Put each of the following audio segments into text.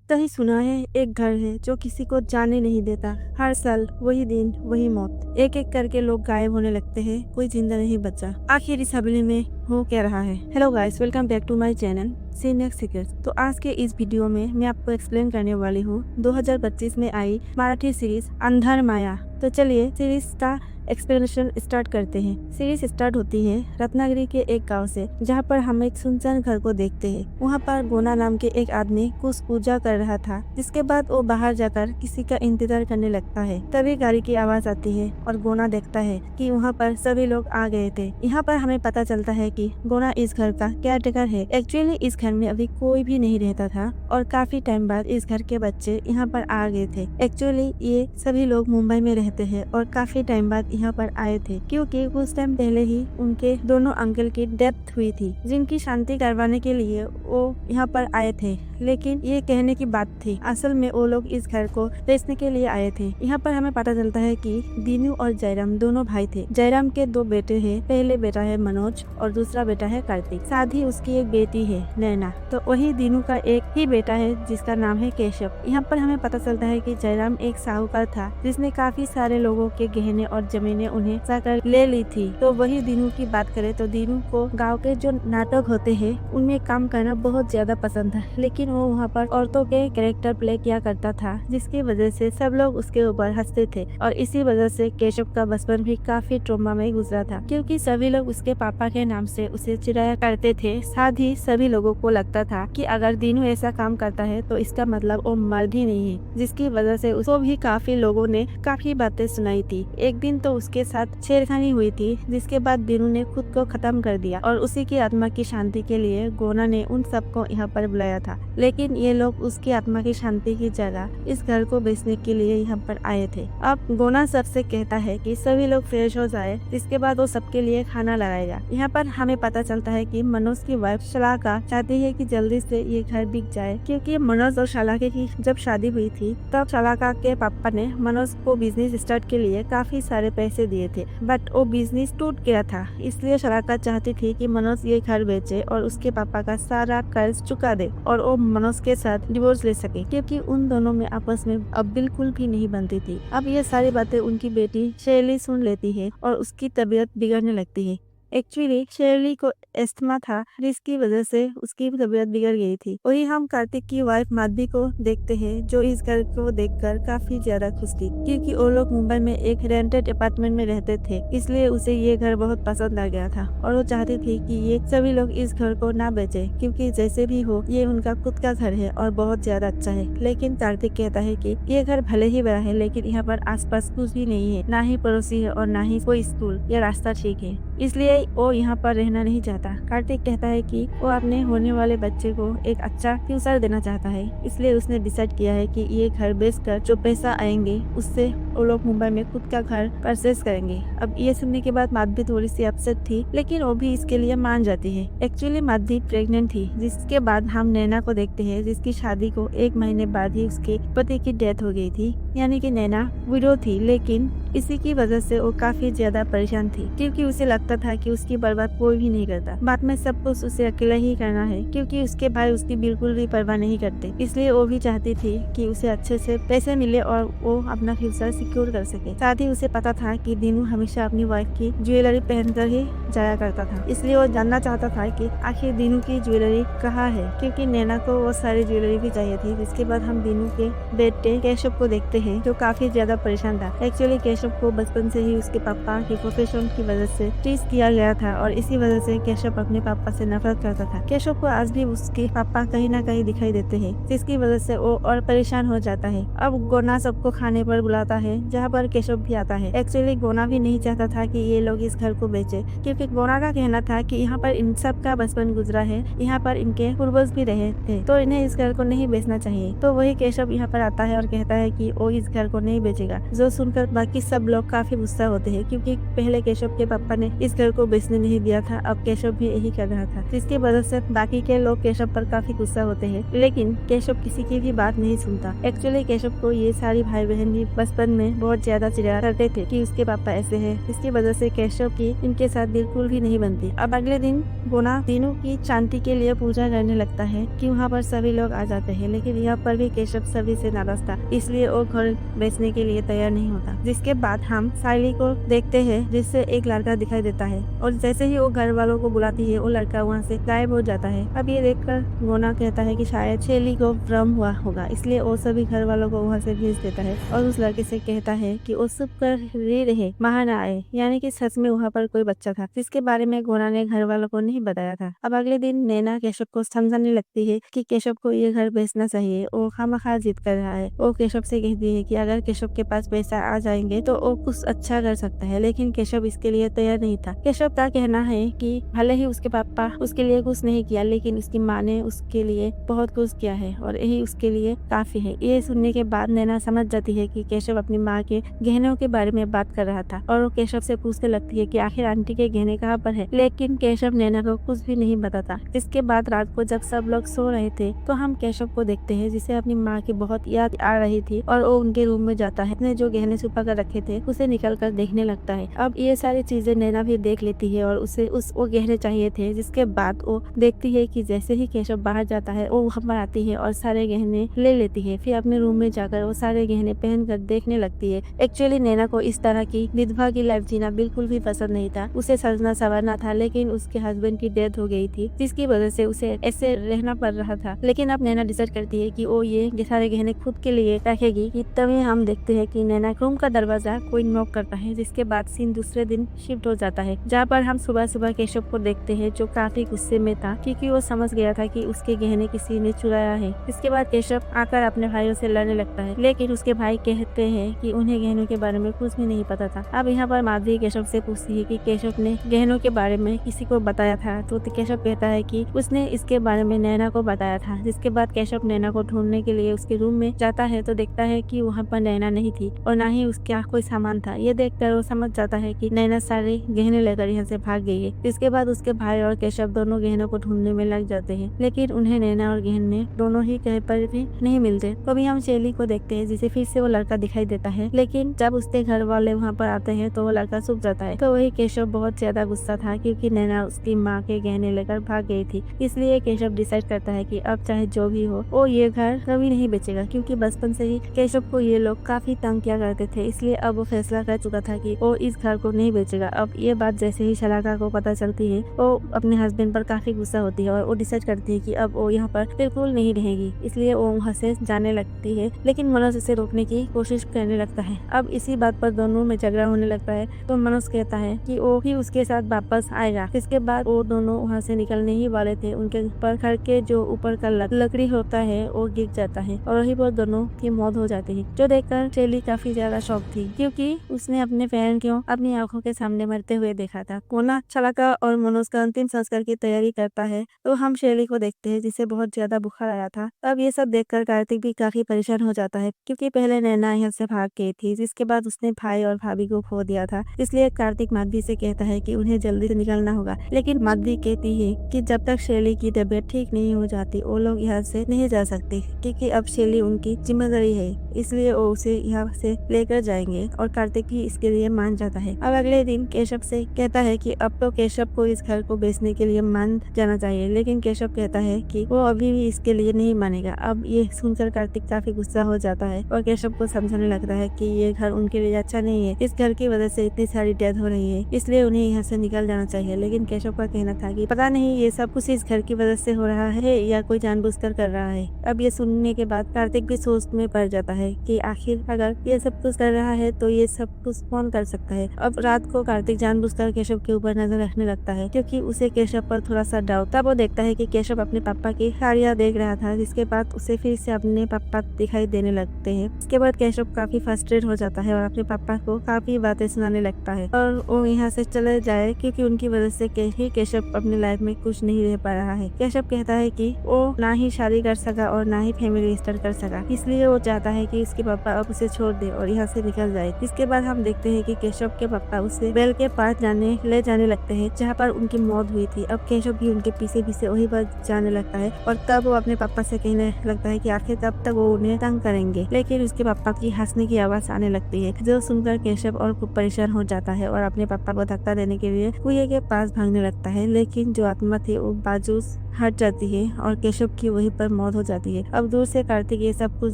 कहीं सुना है एक घर है जो किसी को जाने नहीं देता। हर साल वही दिन वही मौत, एक एक करके लोग गायब होने लगते हैं, कोई जिंदा नहीं बचा। आखिर इस हवेली में हो क्या रहा है। Hello guys, welcome back to my channel senior secrets. तो आज के इस वीडियो में मैं आपको एक्सप्लेन करने वाली हूँ 2025 में आई मराठी सीरीज अंधार माया। तो चलिए सीरीज का एक्सप्लेनेशन स्टार्ट करते हैं। सीरीज स्टार्ट होती है रत्नागिरी के एक गांव से, जहां पर हम एक सुनसान घर को देखते हैं। वहां पर गोना नाम के एक आदमी कुछ पूजा कर रहा था, जिसके बाद वो बाहर जाकर किसी का इंतजार करने लगता है। तभी गाड़ी की आवाज आती है और गोना देखता है कि वहां पर सभी लोग आ गए थे। यहाँ पर हमें पता चलता है कि गोना इस घर का केयरटेकर है। एक्चुअली इस घर में अभी कोई भी नहीं रहता था और काफी टाइम बाद इस घर के बच्चे यहाँ पर आ गए थे। एक्चुअली ये सभी लोग मुंबई में रहते हैं और काफी टाइम बाद यहाँ पर आए थे, क्योंकि कुछ टाइम पहले ही उनके दोनों अंकल की डेथ हुई थी, जिनकी शांति करवाने के लिए वो यहाँ पर आए थे। लेकिन ये कहने की बात थी, असल में वो लोग इस घर को बेचने के लिए आए थे। यहाँ पर हमें पता चलता है कि दीनू और जयराम दोनों भाई थे। जयराम के दो बेटे हैं, पहले बेटा है मनोज और दूसरा बेटा है कार्तिक। साथ ही उसकी एक बेटी है नैना। तो वही दीनू का एक ही बेटा है जिसका नाम है केशव। यहाँ पर हमें पता चलता है कि जयराम एक साहूकार था, जिसने काफी सारे लोगों के गहने और जमीनें उन्हें जाकर ले ली थी। तो वही दीनू की बात करें तो दीनू को गाँव के जो नाटक होते हैं उनमें काम करना बहुत ज्यादा पसंद था, लेकिन वो वहाँ पर औरतों के कैरेक्टर प्ले किया करता था, जिसकी वजह से सब लोग उसके ऊपर हंसते थे। और इसी वजह से केशव का बचपन भी काफी ट्रॉमा में गुजरा था, क्योंकि सभी लोग उसके पापा के नाम से उसे चिढ़ाया करते थे। साथ ही सभी लोगों को लगता था कि अगर दीनू ऐसा काम करता है तो इसका मतलब वो मर्द ही नहीं है, जिसकी वजह से उसको भी काफी लोगों ने काफी बातें सुनाई थी। एक दिन तो उसके साथ छेड़खानी हुई थी, जिसके बाद दीनू ने खुद को खत्म कर दिया और उसी की आत्मा की शांति के लिए गोना ने उन सबको यहाँ पर बुलाया था। लेकिन ये लोग उसकी आत्मा की शांति की जगह इस घर को बेचने के लिए यहाँ पर आए थे। अब गोना सबसे कहता है कि सभी लोग फ्रेश हो जाए, जिसके बाद वो सबके लिए खाना लगाएगा। यहाँ पर हमें पता चलता है कि मनोज की वाइफ शलाका चाहती है कि जल्दी से ये घर बिक जाए, क्योंकि मनोज और शलाका की जब शादी हुई थी तब शलाका के पापा ने मनोज को बिजनेस स्टार्ट के लिए काफी सारे पैसे दिए थे, बट वो बिजनेस टूट गया था। इसलिए शलाका चाहती थी कि मनोज ये घर बेचे और उसके पापा का सारा कर्ज चुका दे और वो मनोज के साथ डिवोर्स ले सके, क्योंकि उन दोनों में आपस में अब बिल्कुल भी नहीं बनती थी। अब ये सारी बातें उनकी बेटी शैली सुन लेती है और उसकी तबीयत बिगड़ने लगती है। एक्चुअली शैली को एस्थमा था, जिसकी वजह से उसकी तबीयत बिगड़ गई थी। वही हम कार्तिक की वाइफ माधवी को देखते हैं, जो इस घर को देखकर काफी ज्यादा खुश थी, क्योंकि वो लोग मुंबई में एक रेंटेड अपार्टमेंट में रहते थे, इसलिए उसे ये घर बहुत पसंद आ गया था और वो चाहती थी कि ये सभी लोग इस घर को ना बेचे, क्योंकि जैसे भी हो ये उनका खुद का घर है और बहुत ज्यादा अच्छा है। लेकिन कार्तिक कहता है कि ये घर भले ही बड़ा है, लेकिन यहाँ पर आसपास कुछ भी नहीं है, ना ही पड़ोसी है और ना ही कोई स्कूल या रास्ता ठीक है, इसलिए वो यहाँ पर रहना नहीं चाहता। कार्तिक कहता है कि वो अपने होने वाले बच्चे को एक अच्छा फ्यूचर देना चाहता है, इसलिए उसने डिसाइड किया है कि ये घर बेचकर जो पैसा आएंगे उससे वो लोग मुंबई में खुद का घर परचेज करेंगे। अब ये सुनने के बाद माधवी थोड़ी सी अपसेट थी, लेकिन वो भी इसके लिए मान जाती है। एक्चुअली माधवी प्रेग्नेंट थी, जिसके बाद हम नैना को देखते हैं, जिसकी शादी को 1 महीने बाद ही उसके पति की डेथ हो गई थी, यानी कि नैना विडो थी। लेकिन इसी की वजह से वो काफी ज्यादा परेशान थी, क्योंकि उसे लगता था कि उसकी बर्बाद कोई भी नहीं करता। बाद में सब कुछ उसे अकेला ही करना है, क्योंकि उसके भाई उसकी बिल्कुल भी परवाह नहीं करते। इसलिए वो भी चाहती थी कि उसे अच्छे से पैसे मिले और वो अपना फ्यूचर सिक्योर कर सके। साथ ही उसे पता था कि दीनू हमेशा अपनी वाइफ की ज्वेलरी पहनकर ही जाया करता था, इसलिए वो जानना चाहता था कि आखिर दीनू की ज्वेलरी कहाँ है, क्योंकि नैना को वो सारी ज्वेलरी भी चाहिए थी। जिसके बाद हम दीनू के बेटे केशव को देखते हैं, जो काफी ज्यादा परेशान था। एक्चुअली केशव को बचपन से ही उसके पापा के प्रोफेशन की वजह से टीच किया गया था और इसी वजह से केशव अपने पापा से नफरत करता था। केशव को आज भी उसके पापा कहीं ना कहीं दिखाई देते हैं, जिसकी वजह से वो और परेशान हो जाता है। अब गोना सबको खाने पर बुलाता है, जहाँ पर केशव भी आता है। एक्चुअली गोना भी नहीं चाहता था कि ये लोग इस घर को बेचे, क्योंकि गोना का कहना था कि यहाँ पर इन सब का बचपन गुजरा है, यहाँ पर इनके पूर्वज भी रहे थे, तो इन्हें इस घर को नहीं बेचना चाहिए। तो वही केशव यहाँ पर आता है और कहता है कि वो इस घर को नहीं बेचेगा, जो सुनकर बाकी सब लोग काफी गुस्सा होते हैं क्योंकि पहले केशव के पापा ने इस घर को बेचने नहीं दिया था, अब केशव भी यही कर रहा था, जिसकी वजह से बाकी के लोग केशव पर काफी गुस्सा होते हैं। लेकिन केशव किसी की भी बात नहीं सुनता। एक्चुअली केशव को ये सारी भाई बहन भी बचपन में बहुत ज्यादा चिढ़ा करते थे कि उसके पापा ऐसे हैं, इसकी वजह से केशव की इनके साथ बिल्कुल भी नहीं बनती। अब अगले दिन गोना तीनों की शांति के लिए पूजा करने लगता है कि वहाँ पर सभी लोग आ जाते हैं, लेकिन यहाँ पर भी केशव सभी से नाराज था, इसलिए वो घर बेचने के लिए तैयार नहीं होता। जिसके बाद हम साइली को देखते हैं, जिससे एक लड़का दिखाई देता है और जैसे ही वो घर वालों को बुलाती है वो लड़का वहाँ से गायब हो जाता है। अब ये देखकर गोना कहता है कि शायद शैली को भ्रम हुआ होगा, इसलिए वो सभी घर वालों को वहाँ से भेज देता है और उस लड़के से कहता है कि वो चुप कर रहे वहाँ न आए, यानी कि सच में वहाँ पर कोई बच्चा था जिसके बारे में गोना ने घर वालों को नहीं बताया था। अब अगले दिन नैना केशव को समझाने लगती है कि केशव को ये घर बेचना चाहिए, वो खामखा जिद कर रहा है। वो केशव से कहती है कि अगर केशव के पास पैसा आ जाएंगे तो वो कुछ अच्छा कर सकता है, लेकिन केशव इसके लिए तैयार नहीं था। केशव का कहना है कि भले ही उसके पापा उसके लिए कुछ नहीं किया, लेकिन उसकी माँ ने उसके लिए बहुत कुछ किया है और यही उसके लिए काफी है। ये सुनने के बाद नैना समझ जाती है कि केशव अपनी माँ के गहनों के बारे में बात कर रहा था और वो केशव से पूछने लगती है कि आखिर आंटी के गहने कहाँ पर है, लेकिन केशव नैना को कुछ भी नहीं बताता। इसके बाद रात को जब सब लोग सो रहे थे तो हम केशव को देखते हैं, जिसे अपनी माँ की बहुत याद आ रही थी और वो उनके रूम में जाता है। उसने जो गहने छुपा कर रखे थे उसे निकल कर देखने लगता है। अब ये सारी चीजें नैना भी देख लेती है और उसे वो गहने चाहिए थे। जिसके बाद वो देखती है कि जैसे ही केशव बाहर जाता है वो वहाँ पर आती है और सारे गहने ले लेती है। फिर अपने रूम में जाकर वो सारे गहने पहन कर देखने लगती है। एक्चुअली नैना को इस तरह की विधवा की लाइफ जीना बिल्कुल भी पसंद नहीं था। उसे सजना संवरना था, लेकिन उसके हस्बैंड की डेथ हो गई थी, जिसकी वजह से उसे ऐसे रहना पड़ रहा था। लेकिन अब नैना डिसाइड करती है कि वो ये सारे गहने खुद के लिए रखेगी। कि तभी हम देखते हैं कि नैना रूम का दरवाजा कोई नॉक करता है। जिसके बाद सीन दूसरे दिन शिफ्ट हो जाता है, जहाँ पर हम सुबह सुबह केशव को देखते हैं, जो काफी गुस्से में था क्योंकि वो समझ गया था कि उसके गहने किसी ने चुराया है। इसके बाद केशव आकर अपने भाइयों से लड़ने लगता है, लेकिन उसके भाई कहते हैं कि उन्हें गहनों के बारे में कुछ भी नहीं पता था। अब यहाँ पर माधवी केशव से पूछती है कि केशव ने गहनों के बारे में किसी को बताया था, तो केशव कहता है कि उसने इसके बारे में नैना को बताया था। जिसके बाद केशव नैना को ढूंढने के लिए उसके रूम में जाता है तो देखता है कि वहाँ पर नैना नहीं थी और ना ही उसका कोई सामान था। ये देखकर वो समझ जाता है कि नैना सारे गहने लेकर यहाँ से भाग गई है। इसके बाद उसके भाई और केशव दोनों गहनों को ढूंढने में लग जाते हैं, लेकिन उन्हें नैना और गहने दोनों ही कहीं पर भी नहीं मिलते। तो अभी हम शैली को देखते हैं, जिसे फिर से वो लड़का दिखाई देता है, लेकिन जब उसके घर वाले वहाँ पर आते हैं तो वो लड़का छुप जाता है। तो वही केशव बहुत ज्यादा गुस्सा था क्योंकि नैना उसकी माँ के गहने लेकर भाग गई थी। इसलिए केशव डिसाइड करता है कि अब चाहे जो भी हो वो ये घर कभी नहीं बेचेगा, क्योंकि बचपन से ही केशव को ये लोग काफी तंग किया करते थे। इसलिए अब वो फैसला कर चुका था कि वो इस घर को नहीं बेचेगा। अब ये बात जैसे ही शलाका को पता चलती है, वो अपने हस्बैंड पर काफी गुस्सा होती है और वो डिसाइड करती है कि अब वो यहाँ पर बिल्कुल नहीं रहेगी। इसलिए वो वहाँ से जाने लगती है, लेकिन मनोज इसे रोकने की कोशिश करने लगता है। अब इसी बात पर दोनों में झगड़ा होने लगता है, तो मनोज कहता है कि वो ही उसके साथ वापस आएगा। इसके बाद वो दोनों वहाँ से निकलने ही वाले थे, उनके ऊपर घर के जो ऊपर का लकड़ी होता है वो गिर जाता है और वही पर दोनों की मौत हो जाती है, जो देखकर शैली काफी ज्यादा शॉक थी क्योंकि उसने अपने बहन को अपनी आंखों के सामने मरते हुए देखा था। कोना शलाका और मनोज का अंतिम संस्कार की तैयारी करता है, तो हम शैली को देखते हैं, जिसे बहुत ज्यादा बुखार आया था। अब ये सब देखकर कार्तिक भी काफी परेशान हो जाता है, क्योंकि पहले नैना यहाँ से भाग गई थी, जिसके बाद उसने भाई और भाभी को खो दिया था। इसलिए कार्तिक माधवी से कहता है कि उन्हें जल्दी से निकलना होगा, लेकिन माधवी कहती है कि जब तक शैली की तबीयत ठीक नहीं हो जाती वो लोग यहाँ से नहीं जा सकते, क्योंकि अब शैली उनकी जिम्मेदारी है, इसलिए वो उसे यहाँ से लेकर जाएंगे और कार्तिक भी इसके लिए मान जाता है। अब अगले दिन केशव से कहता है कि अब तो केशव को इस घर को बेचने के लिए मान जाना चाहिए, लेकिन केशव कहता है कि वो अभी भी इसके लिए नहीं मानेगा। अब ये सुनकर कार्तिक काफी गुस्सा हो जाता है और केशव को समझाने लगता है कि ये घर उनके लिए अच्छा नहीं है, इस घर की वजह से इतनी सारी डेथ हो रही है, इसलिए उन्हें यहाँ से निकल जाना चाहिए। लेकिन केशव का कहना था कि पता नहीं ये सब कुछ इस घर की वजह से हो रहा है या कोई जानबूझकर कर रहा है। अब ये सुनने के बाद कार्तिक भी सोच में पड़ जाता है कि आखिर अगर ये सब कुछ कर रहा है तो ये सब कुछ कौन कर सकता है। अब रात को कार्तिक जानबूझकर केशव के ऊपर नजर रखने लगता है, क्योंकि उसे केशव पर थोड़ा सा डाउट था। वो देखता है कि केशव अपने पापा की साड़ियाँ देख रहा था, जिसके बाद उसे फिर से अपने पापा दिखाई देने लगते हैं। इसके बाद केशव काफी फ्रस्ट्रेट हो जाता है और अपने पापा को काफी बातें सुनाने लगता है और वो यहाँ से चले जाए, क्योंकि उनकी वजह से केशव अपनी लाइफ में कुछ नहीं रह पा रहा है। केशव कहता है कि वो ना ही शादी कर सका और ना ही फैमिली स्टार्ट कर सका, इसलिए वो चाहता है कि कि उसके पापा अब उसे छोड़ दे और यहाँ से निकल जाए। इसके बाद हम देखते हैं कि केशव के पापा उसे बेल के पास ले जाने लगते हैं जहाँ पर उनकी मौत हुई थी। अब केशव भी उनके पीछे पीछे वही पर जाने लगता है और तब वो अपने पापा से कहने लगता है कि आखिर कब तक वो उन्हें तंग करेंगे। लेकिन उसके पापा की हंसने की आवाज आने लगती है जो सुनकर केशव और खूब परेशान हो जाता है और अपने पापा को धक्का देने के लिए कुएं के पास भागने लगता है। लेकिन जो आत्मा थी वो बाजू हट जाती है और केशव की वहीं पर मौत हो जाती है। अब दूर से कार्तिक ये सब कुछ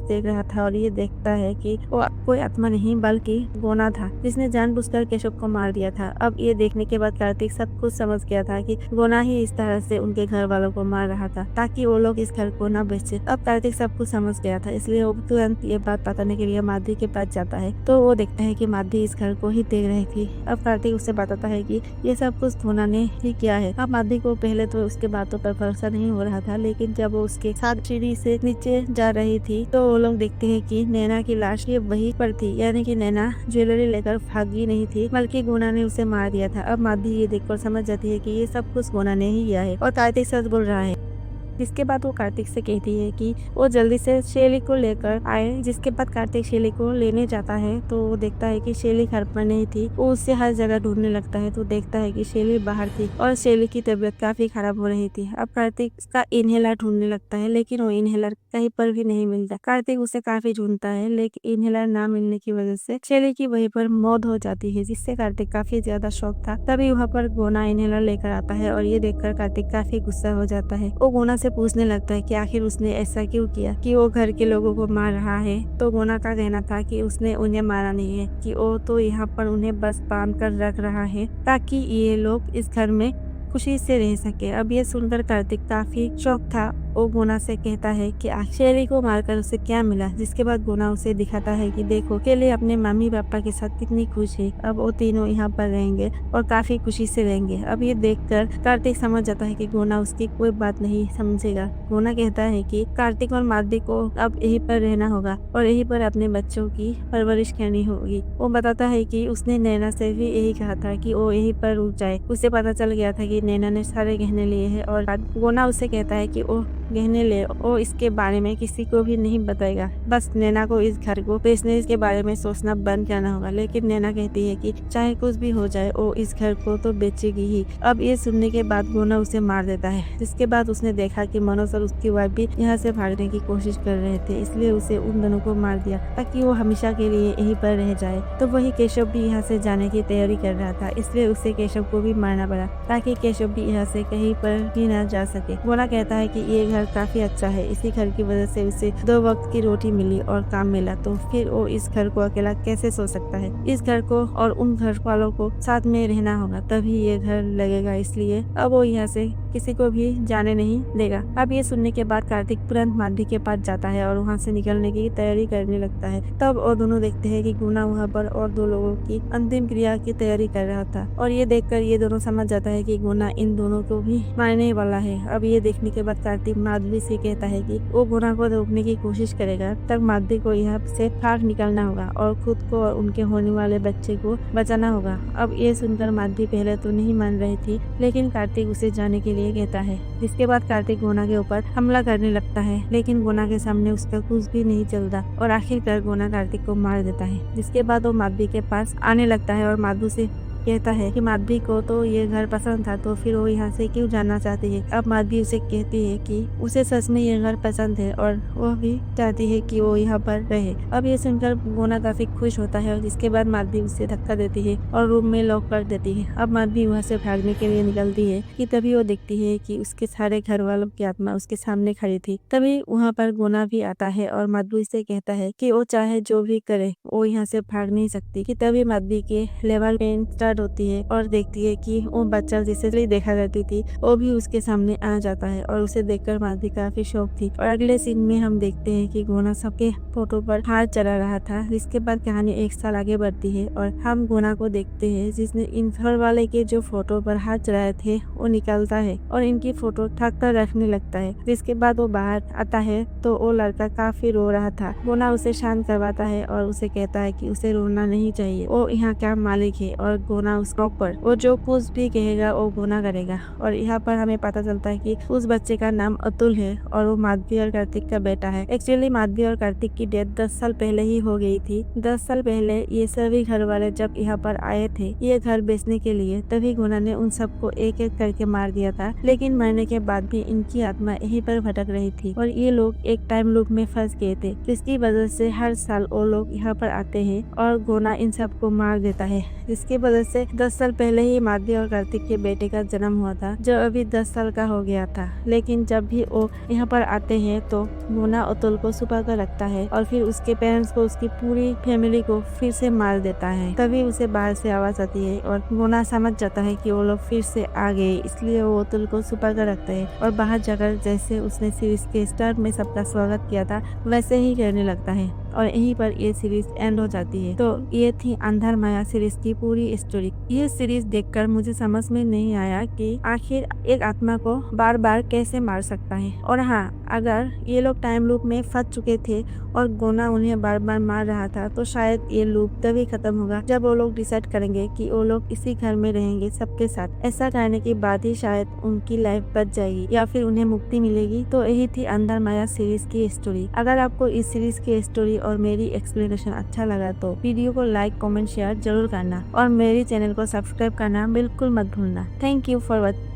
देख रहा था और ये देखता है कि वो कोई आत्मा नहीं बल्कि गोना था जिसने जानबूझकर केशव को मार दिया था। अब ये देखने के बाद कार्तिक सब कुछ समझ गया था कि गोना ही इस तरह से उनके घर वालों को मार रहा था ताकि वो लोग इस घर को न बेचे। अब कार्तिक सब कुछ समझ गया था, इसलिए वो तुरंत ये बात बताने के लिए माधवी के पास जाता है। तो वो देखता है कि माधवी इस घर को ही देख रही थी। अब कार्तिक उससे बताता है कि ये सब कुछ गोना ने ही किया है। अब माधवी को पहले तो उसके बातों पर भरोसा नहीं हो रहा था, लेकिन जब वो उसके साथ सीढ़ी से नीचे जा रही थी तो वो लोग देखते हैं कि नैना की लाश ये वहीं पर थी, यानी कि नैना ज्वेलरी लेकर भागी नहीं थी बल्कि गोना ने उसे मार दिया था। अब माधवी ये देखकर समझ जाती है कि ये सब कुछ गोना ने ही किया है और कार्तिक सच बोल रहा है। जिसके बाद वो कार्तिक से कहती है कि वो जल्दी से शैली को लेकर आए। जिसके बाद कार्तिक शैली को लेने जाता है तो वो देखता है कि शैली घर पर नहीं थी। वो उससे हर जगह ढूंढने लगता है तो देखता है कि शैली बाहर थी और शैली की तबीयत काफी खराब हो रही थी। अब कार्तिक उसका इनहेलर ढूंढने लगता है लेकिन वो इनहेलर कहीं पर भी नहीं मिलता। कार्तिक उसे काफी ढूंढता है लेकिन इनहेलर ना मिलने की वजह से शैली की वहीं पर मौत हो जाती है, जिससे कार्तिक काफी ज्यादा शौक था। तभी वहाँ पर गोना इनहेलर लेकर आता है और ये देखकर कार्तिक काफी गुस्सा हो जाता है। वो गोना से पूछने लगता है कि आखिर उसने ऐसा क्यों किया कि वो घर के लोगों को मार रहा है। तो गोना का कहना था कि उसने उन्हें मारा नहीं है, कि वो तो यहाँ पर उन्हें बस बांध कर रख रहा है ताकि ये लोग इस घर में खुशी से रह सके। अब ये सुनकर कार्तिक काफी शौक था। वो गोना से कहता है कि शैली को मारकर उसे क्या मिला। जिसके बाद गोना उसे दिखाता है कि देखो शैली अपने मम्मी पापा के साथ कितनी खुश है। अब वो तीनों यहाँ पर रहेंगे और काफी खुशी से रहेंगे। अब ये देखकर कार्तिक समझ जाता है कि गोना उसकी कोई बात नहीं समझेगा। गोना कहता है कि कार्तिक और माधवी को अब यहीं पर रहना होगा और यहीं पर अपने बच्चों की परवरिश करनी होगी। वो बताता है कि उसने नैना से भी यही कहा था कि वो यहीं पर रुक जाए। उसे पता चल गया था कि नैना ने सारे गहने लिए हैं और गोना उसे कहता है कि वो गहने ले और इसके बारे में किसी को भी नहीं बताएगा। बस नैना को इस घर को बेचने के बारे में सोचना बंद करना होगा। लेकिन नैना कहती है कि चाहे कुछ भी हो जाए वो इस घर को तो बेचेगी ही। अब ये सुनने के बाद गोना उसे मार देता है। जिसके बाद उसने देखा कि मनोज और उसकी वाइफ भी यहाँ से भागने की कोशिश कर रहे थे, इसलिए उसे उन दोनों को मार दिया ताकि वो हमेशा के लिए यहीं पर रह जाए। तो वही केशव भी यहाँ से जाने की तैयारी कर रहा था, इसलिए उसे केशव को भी मारना पड़ा ताकि केशव भी यहाँ से कहीं पर भी न जा सके। गोना कहता है कि ये घर काफी अच्छा है, इसी घर की वजह से उसे 2 वक्त की रोटी मिली और काम मिला, तो फिर वो इस घर को अकेला कैसे सो सकता है। इस घर को और उन घर वालों को साथ में रहना होगा तभी ये घर लगेगा, इसलिए अब वो यहाँ से किसी को भी जाने नहीं देगा। अब ये सुनने के बाद कार्तिक तुरंत माधवी के पास जाता है और वहाँ से निकलने की तैयारी करने लगता है। तब और दोनों देखते हैं कि गोना वहाँ पर और 2 लोगों की अंतिम क्रिया की तैयारी कर रहा था और ये देखकर ये दोनों समझ जाता है कि गोना इन दोनों को भी मारने वाला है। अब ये देखने के बाद कार्तिक माधवी से कहता है कि वो गोना को रोकने की कोशिश करेगा, तब माधवी को यहाँ से भाग निकलना होगा और खुद को और उनके होने वाले बच्चे को बचाना होगा। अब ये सुनकर माधवी पहले तो नहीं मान रही थी, लेकिन कार्तिक उसे जाने के लिए कहता है। जिसके बाद कार्तिक गोना के ऊपर हमला करने लगता है, लेकिन गोना के सामने उसका कुछ भी नहीं चलता और आखिरकार गोना कार्तिक को मार देता है। जिसके बाद वो माधवी के पास आने लगता है और माधवी से कहता है कि माधवी को तो ये घर पसंद था, तो फिर वो यहाँ से क्यों जाना चाहती है। अब माधवी उसे कहती है कि उसे सच में ये घर पसंद है और वो भी चाहती है कि वो यहाँ पर रहे। अब ये सुनकर गोना काफी खुश होता है और जिसके बाद माधवी उसे धक्का देती है और रूम में लॉक कर देती है। अब माधवी वहाँ से भागने के लिए निकलती है कि तभी वो देखती है कि उसके सारे घर वालों की आत्मा उसके सामने खड़ी थी। तभी वहाँ पर गोना भी आता है और माधवी से कहता है कि वो चाहे जो भी करे वो यहाँ से भाग नहीं सकती। कि तभी माधवी के लेवल पेन होती है और देखती है कि वो बच्चा जिसे देखा करती थी वो भी उसके सामने आ जाता है और उसे देखकर माधवी काफी शौक थी। और अगले सीन में हम देखते हैं कि गोना सबके फोटो पर हाथ चला रहा था। जिसके बाद कहानी 1 साल आगे बढ़ती है और हम गोना को देखते हैं जिसने इन घर वाले के जो फोटो पर हाथ चलाए थे वो निकालता है और इनकी फोटो ढक कर रखने लगता है। जिसके बाद वो बाहर आता है तो वो लड़का काफी रो रहा था। गोना उसे शांत करवाता है और उसे कहता है कि उसे रोना नहीं चाहिए, वो यहाँ का मालिक है। और गोना गोना उसके ऊपर, वो जो कुछ भी कहेगा वो गोना करेगा। और यहाँ पर हमें पता चलता है कि उस बच्चे का नाम अतुल है और वो माधवी और कार्तिक का बेटा है। एक्चुअली माधवी और कार्तिक की डेथ 10 साल पहले ही हो गई थी। 10 साल पहले ये सभी घर वाले जब यहाँ पर आए थे ये घर बेचने के लिए, तभी गोना ने उन सबको एक एक करके मार दिया था। लेकिन मरने के बाद भी इनकी आत्मा यहीं पर भटक रही थी और ये लोग एक टाइम लूप में फंस गए थे, जिसकी वजह से हर साल वो लोग यहाँ पर आते हैं और गोना इन सबको मार देता है। जिसकी वजह से 10 साल पहले ही माधवी और कार्तिक के बेटे का जन्म हुआ था, जो अभी 10 साल का हो गया था। लेकिन जब भी वो यहाँ पर आते हैं तो गोना अतुल को छुपा कर रखता है और फिर उसके पेरेंट्स को, उसकी पूरी फैमिली को फिर से मार देता है। तभी उसे बाहर से आवाज आती है और गोना समझ जाता है कि वो लोग फिर से आ गए, इसलिए वो अतुल को छुपा कर रखता है और बाहर जाकर जैसे उसने सीरीज के स्टार्ट में सबका स्वागत किया था वैसे ही करने लगता है और यहीं पर ये सीरीज एंड हो जाती है। तो ये थी अंधार माया सीरीज की पूरी स्टोरी। ये सीरीज देखकर मुझे समझ में नहीं आया कि आखिर एक आत्मा को बार बार कैसे मार सकता है। और हाँ, अगर ये लोग टाइम लूप में फंस चुके थे और गोना उन्हें बार बार मार रहा था तो शायद ये लूप तभी खत्म होगा जब वो लोग डिसाइड करेंगे कि वो लोग इसी घर में रहेंगे सबके साथ। ऐसा करने के बाद ही शायद उनकी लाइफ बच जाएगी या फिर उन्हें मुक्ति मिलेगी। तो यही थी अंधार माया सीरीज की स्टोरी। अगर आपको इस सीरीज की स्टोरी और मेरी एक्सप्लेनेशन अच्छा लगा तो वीडियो को लाइक, कमेंट, शेयर जरूर करना और मेरे चैनल को सब्सक्राइब करना बिल्कुल मत भूलना। Thank you for watching.